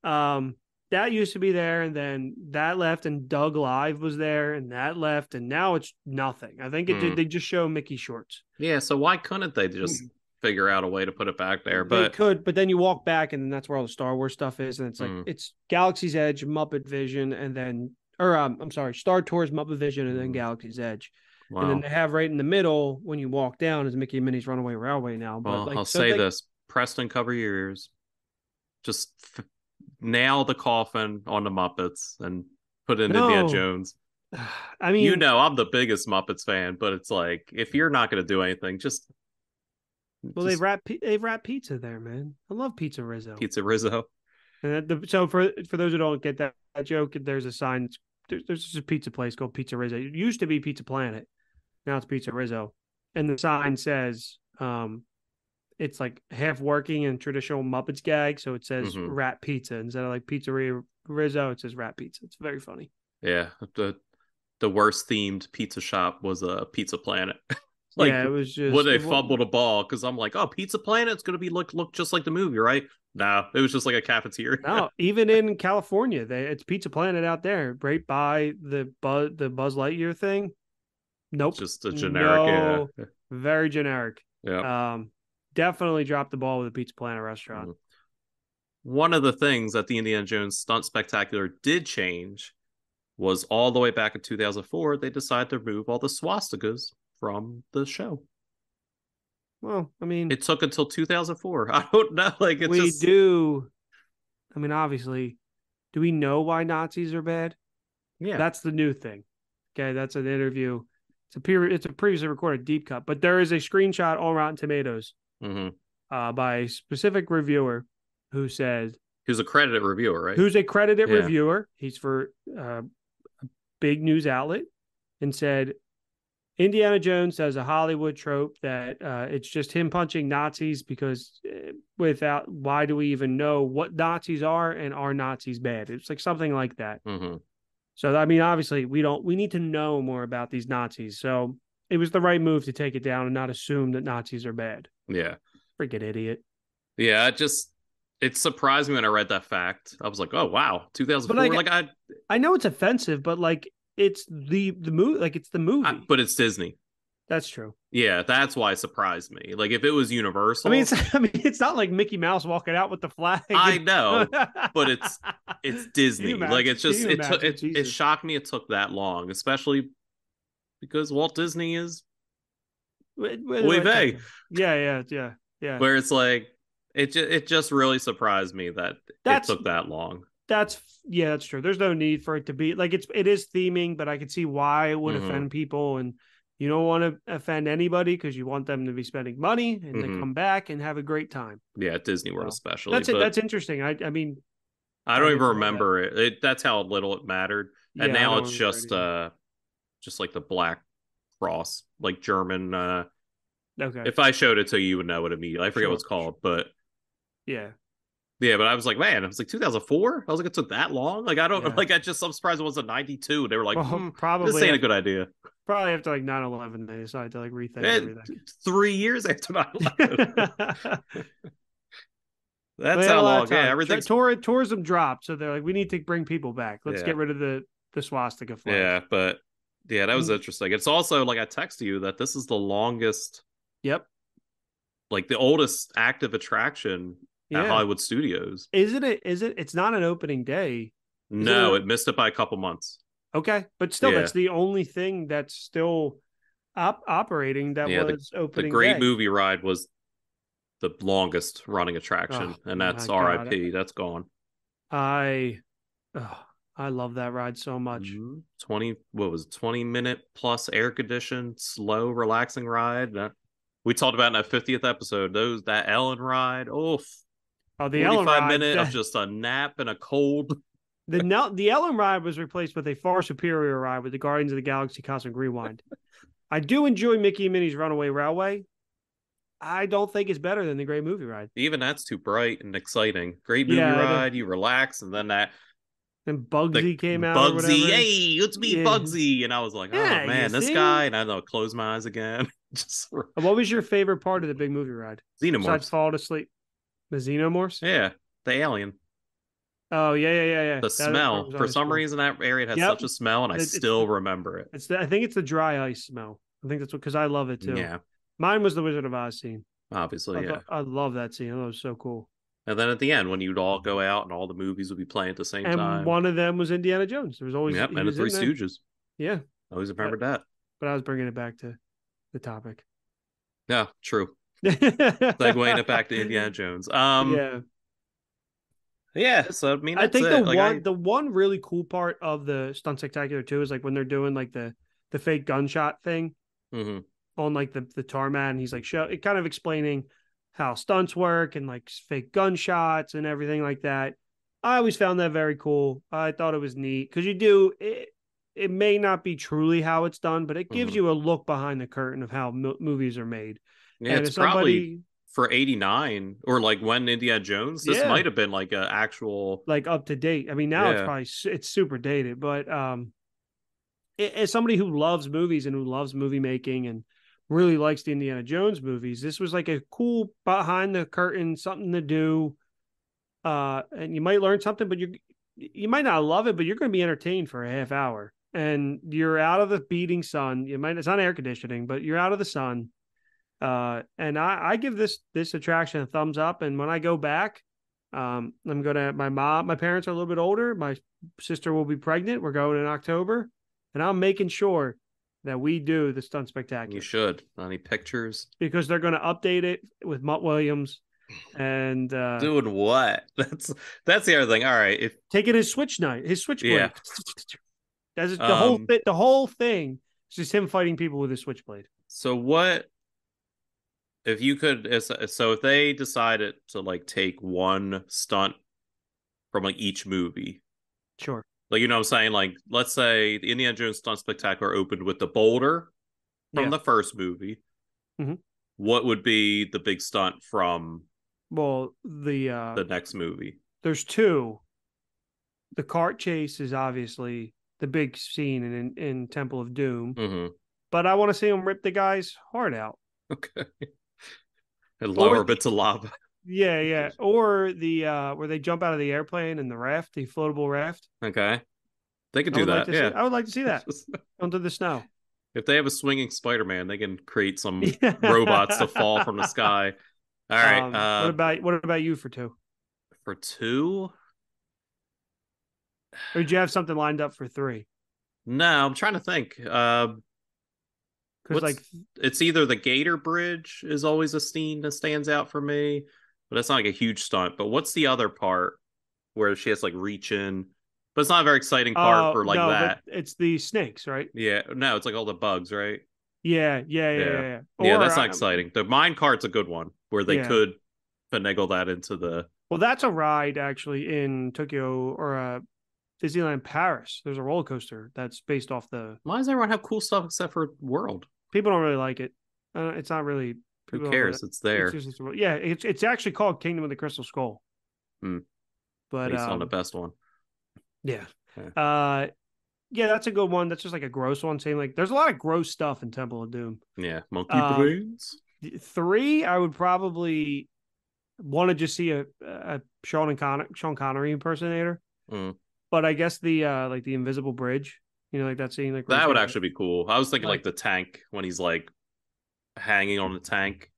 Um, that used to be there, and then that left, and Doug Live was there, and that left, and now it's nothing. I think it did. Mm. They just show Mickey shorts. Yeah. So why couldn't they just figure out a way to put it back there? They But could, but then you walk back, and then that's where all the Star Wars stuff is, and it's like mm, it's Galaxy's Edge, Muppet Vision, and then, or I'm sorry, Star Tours, Muppet Vision, and then mm, Galaxy's Edge, and then wow. they have right in the middle when you walk down is Mickey and Minnie's Runaway Railway now. But Well, I'll like, so say they this: Preston, cover your ears. Just nail the coffin on the Muppets and put in Indiana no, Jones. I You mean, know, I'm the biggest Muppets fan, but it's like if you're not going to do anything, well, just they wrap pizza there, man. I love Pizza Rizzo. Pizza Rizzo. And so for those who don't get that joke, there's a sign. There's just a pizza place called Pizza Rizzo. It used to be Pizza Planet, now it's Pizza Rizzo, and the sign says it's like half working in traditional Muppets gag, so it says Hmm. Rat Pizza instead of like Pizzeria Rizzo. It says Rat Pizza. It's very funny. Yeah, the worst themed pizza shop was a Pizza Planet. Like Yeah, it was when just they it. fumbled a ball, because I'm like, oh, Pizza Planet's gonna be look just like the movie, right? No, it was just like a cafeteria. No, even in California, it's Pizza Planet out there, right by the Buzz Lightyear thing. Nope. Just a generic, yeah, No, very generic. yeah. Um, Definitely dropped the ball with the Pizza Planet restaurant. Mhm. One of the things that the Indiana Jones Stunt Spectacular did change was all the way back in 2004, they decided to remove all the swastikas from the show. Well, I mean, It took until 2004. I don't know. Like, it's we just, do. I mean, obviously, do we know why Nazis are bad? yeah. That's the new thing. Okay, that's an interview. It's a previously recorded deep cut, but there is a screenshot on Rotten Tomatoes Mm-hmm. by a specific reviewer who said, He was a credited reviewer, right? who's a credited Yeah. reviewer. He's for a big news outlet, and said Indiana Jones has a Hollywood trope that it's just him punching Nazis because without, why do we even know what Nazis are, and are Nazis bad? It's like something like that. Mm-hmm. So I mean, obviously we need to know more about these Nazis. So it was the right move to take it down and not assume that Nazis are bad. Yeah. Freaking idiot. Yeah. It surprised me when I read that fact. I was like, oh, wow. But 2004. Like, I know it's offensive, but like it's the movie, like it's the movie. but it's Disney. That's true. Yeah. That's why it surprised me. Like, if it was I mean, Universal, it's not like Mickey Mouse walking out with the flag. I know, but it's Disney. Like, it's Can just, you imagine? it Jesus. shocked me it took that long, especially because Walt Disney is Oy vey, Yeah. where it's like, it just really surprised me that it That's took that long. that's true. There's no need for it to be like it is theming, but I could see why it would Hmm. offend people, and you don't want to offend anybody because you want them to be spending money and they Hmm. come back and have a great time. Yeah, Disney World So especially, that's it. but That's interesting. I mean, I I don't even didn't know that. remember it. That's how little it mattered. And Yeah, I now don't it's remember it either. just like the Black Cross, like German. Okay. If I showed it to you, you would know it immediately. I forget what Sure. it's called, but Yeah. yeah. But I was like, man, it was like 2004. I was like, it took that long. Like, I don't Yeah. like. I'm surprised it wasn't 92. They were like, Well, this ain't a good idea. probably after like 9/11, they decided to like rethink And everything. 3 years after 9/11. They That's had a how lot of long. Yeah, time. everything's Tourism dropped, so they're like, we need to bring people back. Let's yeah, get rid of the swastika flag. yeah. But yeah, that was Mm, interesting. It's also like I texted you that this is the longest, yep. like the oldest active attraction at Yeah. Hollywood Studios. Isn't it? Is it? It's not an opening day. Is it? No, it missed it by a couple months. Okay, but still, Yeah, that's the only thing that's still operating that yeah. was The opening Great day. Movie Ride was the longest running Oh attraction, and my that's god, R.I.P. That's gone. I. Oh, I love that ride so much. 20, what was it, 20-minute plus air conditioned, slow, relaxing ride. We talked about in that 50th episode, that Ellen ride. Oh, Oh, the Ellen 45 ride. minute of just a nap and a cold. The Ellen ride was replaced with a far superior ride with the Guardians of the Galaxy Cosmic Rewind. I do enjoy Mickey and Minnie's Runaway Railway. I don't think it's better than the Great Movie Ride. Even that's too bright and exciting. Great movie Yeah, ride, you relax, and then that and like Bugsy came out or Bugsy, whatever. hey, let's meet Yeah, Bugsy. And I was like, oh yeah. You man, this see, guy, and I know, close my eyes again. Just what was your favorite part of the big movie ride besides xenomorphs. falling asleep? The Xenomorphs. Yeah, the alien. Oh yeah. The That part smell. was For always some cool. reason, that area had Yep, such a smell, and I it's still remember it. I think it's the dry ice smell. I think that's what because I love it too. Yeah, Mine was the Wizard of Oz scene. obviously, yeah. I love that scene. That was so cool. And then at the end, when you'd all go out and all the movies would be playing at the same And time. one of them was Indiana Jones. There was always Yep, he and the was Three in there. Stooges. Yeah, I always but remembered that. I was bringing it back to the topic. Yeah, true. Segueing it back to Indiana Jones. Yeah, Yeah. So I mean, I that's think it. the one really cool part of the stunt spectacular too is like when they're doing like the fake gunshot thing Mhm. on like the tarmac, and he's like it kind of explaining how stunts work and like fake gunshots and everything like that. I always found that very cool. I thought it was neat because you do it. It may not be truly how it's done, but it gives Mhm. you a look behind the curtain of how movies are made. Yeah, And it's if probably somebody, for 89 or like when Indiana Jones, this yeah, might have been like an actual. like up to date. I mean, now Yeah. it's super dated, but as somebody who loves movies and who loves movie making and really likes the Indiana Jones movies, this was like a cool behind the curtain, something to do. And you might learn something, but you might not love it, but you're going to be entertained for a half hour. And you're out of the beating sun. It's not air conditioning, but you're out of the sun. And I give this attraction a thumbs up. And when I go back, I'm gonna my parents are a little bit older. My sister will be pregnant. We're going in October, and I'm making sure that we do the stunt You spectacular should. Any pictures? because they're going to update it with Mutt Williams and Doing what? That's the other thing. All right. If taking his yeah. switchblade. That's the whole Um. bit. The whole thing is just him fighting people with his switchblade. So what if you could? So if they decided to like take one stunt from like each movie, Sure. like you know what I'm saying, like let's say the Indiana Jones Stunt Spectacular opened with the boulder from Yeah. the first movie. Mm-hmm. What would be the big stunt from Well, the next movie? there's two. The cart chase is obviously the big scene in Temple of Doom, Mm-hmm. but I want to see him rip the guy's heart out. Okay. And Or lower bits of lava. yeah. Or the where they jump out of the airplane and the raft, the floatable raft. Okay. They could do that. Yeah. I would like to see that under the snow. If they have a swinging Spider-Man, they can create some Yeah. robots to fall from the sky. All right. What about you for two? For two? Or did you have something lined up for three? No, I'm trying to think. Because like It's either the Gator Bridge is always a scene that stands out for me, but it's not like a huge stunt. But what's the other part where she has to, like reach in? But it's not a very exciting part for like no, that. but it's the snakes, right? Yeah, no, it's like all the bugs, right? Yeah. Yeah, Or that's not exciting. The mine cart's a good one where they yeah. could finagle that into the. Well, that's a ride actually in Tokyo or Disneyland Paris. There's a roller coaster that's based off the. Why does everyone have cool stuff except for World? People don't really like it. It's not really. Who cares? It's there. It's actually called Kingdom of the Crystal Skull. But based on the best one. Yeah. Yeah. Yeah, that's a good one. That's just like a gross one. Saying like, there's a lot of gross stuff in Temple of Doom. Yeah, monkey brains. Three, I would probably want to just see a Sean Connery impersonator. But I guess the like the invisible bridge, like that scene, like that would actually be cool. I was thinking like the tank when he's like hanging on the tank.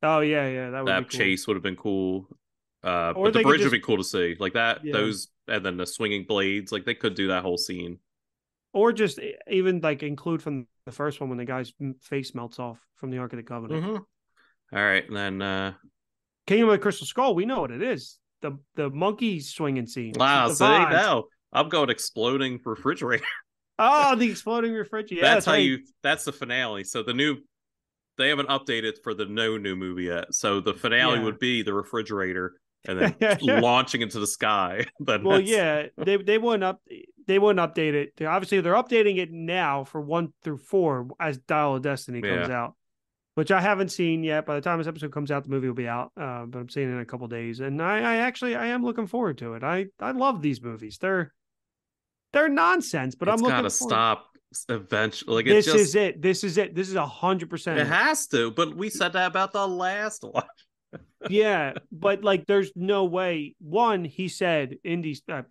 Oh yeah, that would that be cool. chase would have been cool. But the bridge would be cool to see, like that. Yeah. Those and then the swinging blades, like they could do that whole scene. Or just even like include from the first one when the guy's face melts off from the Ark of the Covenant. Mm-hmm. All right, and then Kingdom of the Crystal Skull, we know what it is. The monkey swinging scene. Wow, so they know. I'm going exploding refrigerator. Oh, the exploding refrigerator. Yeah, That's that's how right. you. That's the finale. So they haven't updated for the no new movie yet. So the finale Yeah. would be the refrigerator and then launching into the sky. Then Well, that's yeah, they wouldn't update it. Obviously, they're updating it now for 1 through 4 as Dial of Destiny comes yeah. out, which I haven't seen yet. By the time this episode comes out, the movie will be out. But I'm seeing it in a couple days, and I actually I am looking forward to it. I love these movies. They're nonsense, but I'm It's got looking to forward. stop eventually. Like it This is just it. This is it. This is 100% it it. has to. But we said that about the last one. Yeah, but like, there's no way. One, he said,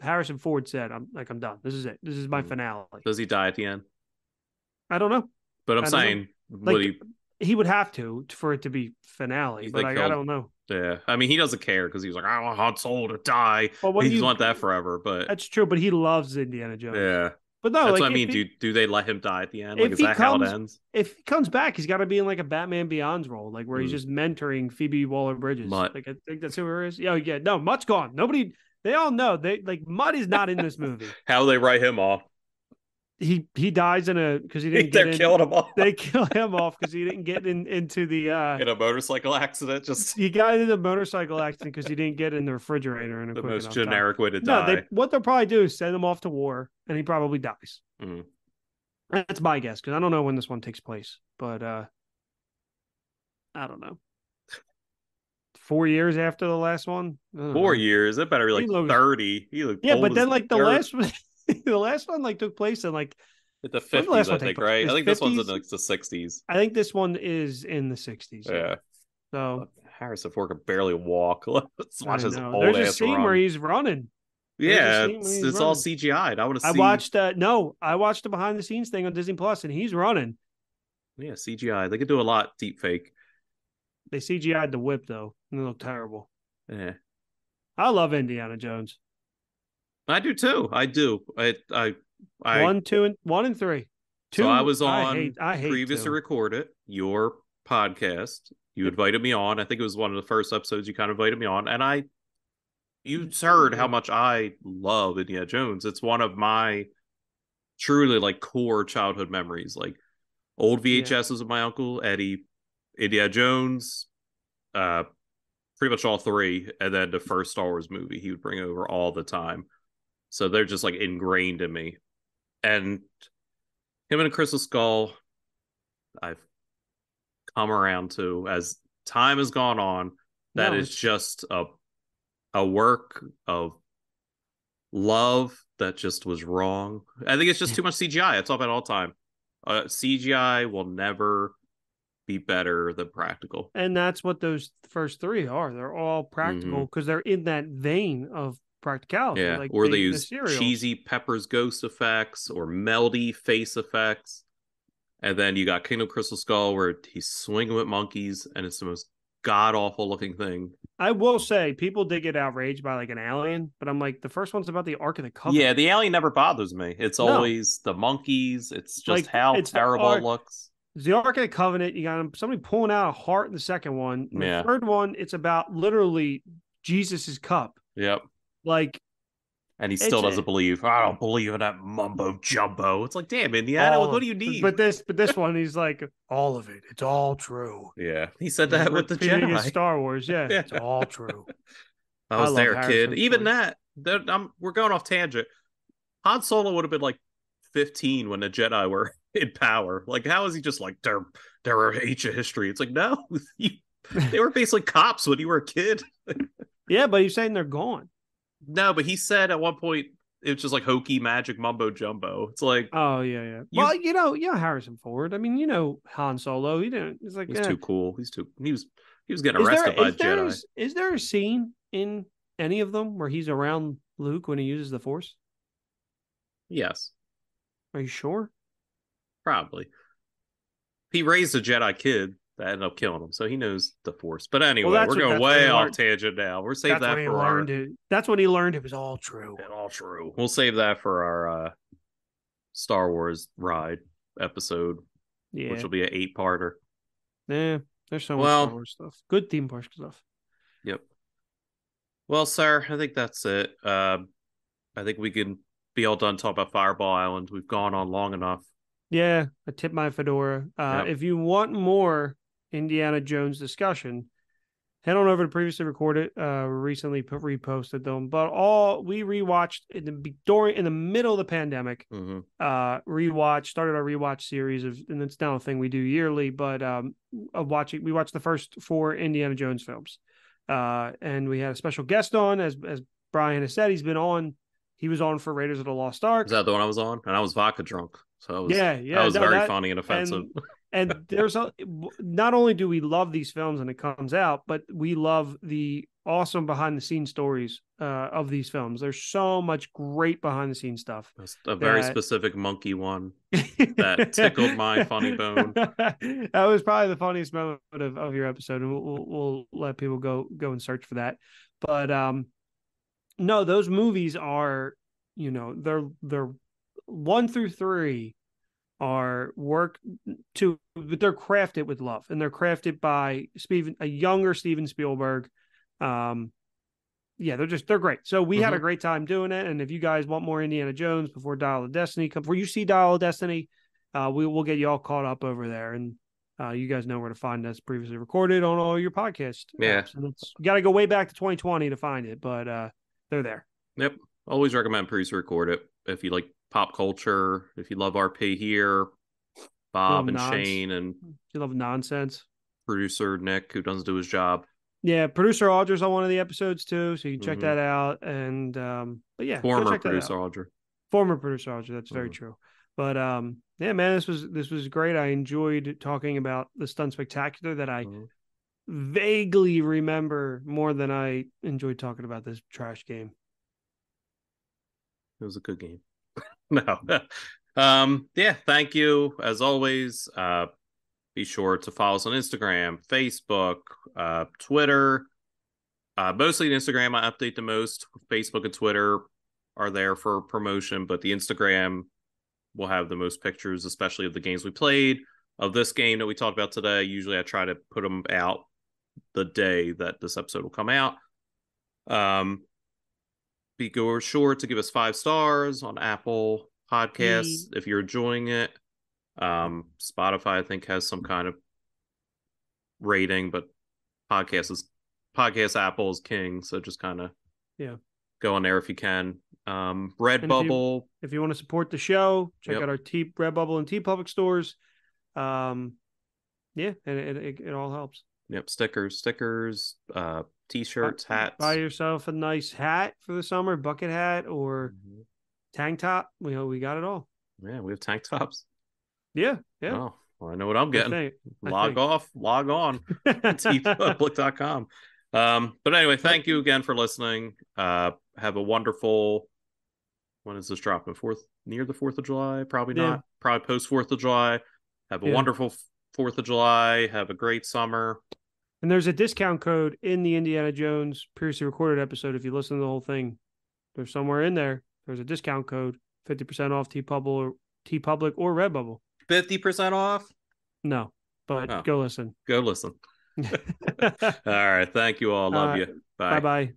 Harrison Ford said, I'm done. This is it. This is my finale. Does he die at the end? I don't know. But I'm I don't know. saying, would Like, he? he would have to for it to be finale, You but think like, I he'll? don't know. Yeah, I mean, he doesn't care because he was like, I want Han Solo to die. But He when just you, want that forever. But that's true. But he loves Indiana Jones. yeah, But no, that's what like, I mean. Do they let him die at the end? Like, if is he that how it comes ends? if he comes back, he's got to be in like a Batman Beyond's role, like where he's Mm. just mentoring Phoebe Waller-Bridges. Mutt. Like, I think that's who it is. Yeah, yeah. No, Mutt's gone. Nobody. They all know they like Mutt is not in this movie. How they write him off? He dies in a because he didn't get They're in. killing him off They kill him off because he didn't get into the in a motorcycle accident. Just he got into the motorcycle accident because he didn't get in the refrigerator in a the quick most enough time. generic way to No, die. what they'll probably do is send him off to war, and he probably dies. Mm. That's my guess because I don't know when this one takes place, but I don't know. 4 years after the last one, I don't 4 years. It better be like 30. He looked yeah, old but as then like the dirt. last one, the last one like took place in like At the when did the 50s, last I one take think, place? right? I Is think this one's in 50s? like the 60s. I think this one is in the 60s. Yeah. So Harrison Ford could barely walk. Let's watch I his know old there's a ass scene where run. he's running. There's a Yeah, scene when it's he's it's all running. CGI. I want to I see. watched no, I watched the behind the scenes thing on Disney Plus, and he's running. Yeah, CGI. They could do a lot deep fake. They CGI'd the whip though, and it looked terrible. Yeah. I love Indiana Jones. I do too. I do. I 1, 2, and 1 and 3. So I Two, was on I hate previous to two. record it, your podcast. You Yep. invited me on. I think it was one of the first episodes you kind of invited me on, and you heard how much I love Indiana Jones. It's one of my truly like core childhood memories. Like old Yeah. VHSs of my uncle Eddie, Indiana Jones, uh, pretty much all three, and then the first Star Wars movie he would bring over all the time. So they're just like ingrained in me. And him and a Crystal Skull, I've come around to as time has gone on. That No, is it's just a work of love that just was wrong. I think it's just too much CGI. It's all about all time. CGI will never be better than practical. and that's what those first three are. They're all Mm-hmm. practical because they're in that vein of practicality, Yeah, like or they the use serials. cheesy Pepper's ghost effects or melody face effects. And then you got Kingdom Crystal Skull where he's swinging with monkeys and it's the most god awful looking thing. I will say people did get outraged by like an alien, but I'm like, the first one's about the Ark of the Yeah, Covenant. the alien never bothers me. It's No, always the monkeys. It's just like how it's the terrible it Ark. looks. It's the Ark of the Covenant. You got somebody pulling out a heart in the second one. In the Yeah. third one, it's about literally Jesus's cup. Yep. Like And he still it's doesn't believe. I don't believe in that mumbo jumbo. It's like, damn, Indiana, all what of, do you need? but this one, he's like all of it. It's all true. Yeah, he said He's that with the repeating his Jedi. Star Wars. Yeah, Yeah. it's all true. I I was love there, kid. Harrison Even Ford. that, we're going off tangent. Han Solo would have been like 15 when the Jedi were in power. Like, how is he just like they're ancient history? It's like, no, they were basically cops when you were a kid. Yeah, but he's saying they're gone. No, but he said at one point it was just like hokey magic mumbo jumbo. It's like Oh yeah. you Well, Harrison Ford. I mean, Han Solo. You know, it's like, he's too cool. He was getting is there arrested by is there Jedi. is there a scene in any of them where he's around Luke when he uses the Force? Yes, Are you sure? probably. He raised a Jedi kid that ended up killing him, so he knows the Force. But Well, anyway, we're going that's when he way off learned. tangent now. We're save That's that when he for learned our it. That's when he learned it was all true. all true. We'll save that for our Star Wars ride episode, which Yeah. will be an 8-parter. Yeah. There's so much Star Well, Wars stuff. Good theme park stuff. yep. Well, sir, I think that's it. I think we can be all done talking about Fireball Island. We've gone on long enough. Yeah, I tip my fedora. Yep. If you want more Indiana Jones discussion, head on over to previously recorded. Recently reposted them, but all we rewatched in the middle of the pandemic. Mm-hmm. Started our rewatch series of, and it's now a thing we do yearly. But we watched the first 4 Indiana Jones films, and we had a special guest on, as Brian has said, he was on for Raiders of the Lost Is Ark. that the one I was on? And I was vodka drunk, so Yeah, that yeah, was no, very that funny and offensive. and there's not only do we love these films and it comes out, but we love the awesome behind the scenes stories of these films. There's so much great behind the scenes stuff. That's a very that specific monkey one that tickled my funny bone. That was probably the funniest moment of your episode, and we'll let people go and search for that. But no, those movies are, they're 1 through 3 are work but they're crafted with love, and they're crafted by a younger Steven Spielberg. Yeah, they're great. So we had a great time doing it. And if you guys want more Indiana Jones before Dial of Destiny comes, before you see Dial of Destiny, we'll get you all caught up over there. And you guys know where to find us, previously recorded on all your podcast Yeah. apps. And you got to go way back to 2020 to find it, but they're there. Yep. Always recommend pre-record it if you like pop culture, if you love RP here, Bob and Shane, and you love nonsense. Producer Nick, who doesn't do his job. Yeah, producer Audrey's on one of the episodes too, so you can check that out. And but yeah, former producer Audrey. Former producer Audrey, that's very true. But yeah, man, this was great. I enjoyed talking about the Stunt Spectacular that I vaguely remember more than I enjoyed talking about this trash game. It was a good game. No. Yeah, thank you as always. Be sure to follow us on Instagram, Facebook, Twitter. Mostly Instagram I update the most. Facebook and Twitter are there for promotion, but the Instagram will have the most pictures, especially of the games we played. Of this game that we talked about today, usually I try to put them out the day that this episode will come out. Be sure to give us 5 stars on Apple Podcasts if you're enjoying it. Spotify, I think, has some kind of rating, but podcast Apple is king, so just kind of go on there if you can. Redbubble, if you want to support the show, check out our Redbubble and TeePublic stores. And it all helps. Yep, stickers, t-shirts, hats. Buy yourself a nice hat for the summer, bucket hat or tank top. We got it all. Yeah, we have tank tops. Yeah. Oh, well, I know what I'm getting. Log on. teepublic.com. But anyway, thank you again for listening. Have a wonderful, when is this dropping? Near the 4th of July? Probably not. Probably post 4th of July. Have a wonderful 4th of July. Have a great summer. And there's a discount code in the Indiana Jones previously recorded episode. If you listen to the whole thing, there's somewhere in there. There's a discount code, 50% off TeePublic or Redbubble. 50% off? No, but go listen. Go listen. All right. Thank you all. Love you. Bye. Bye-bye.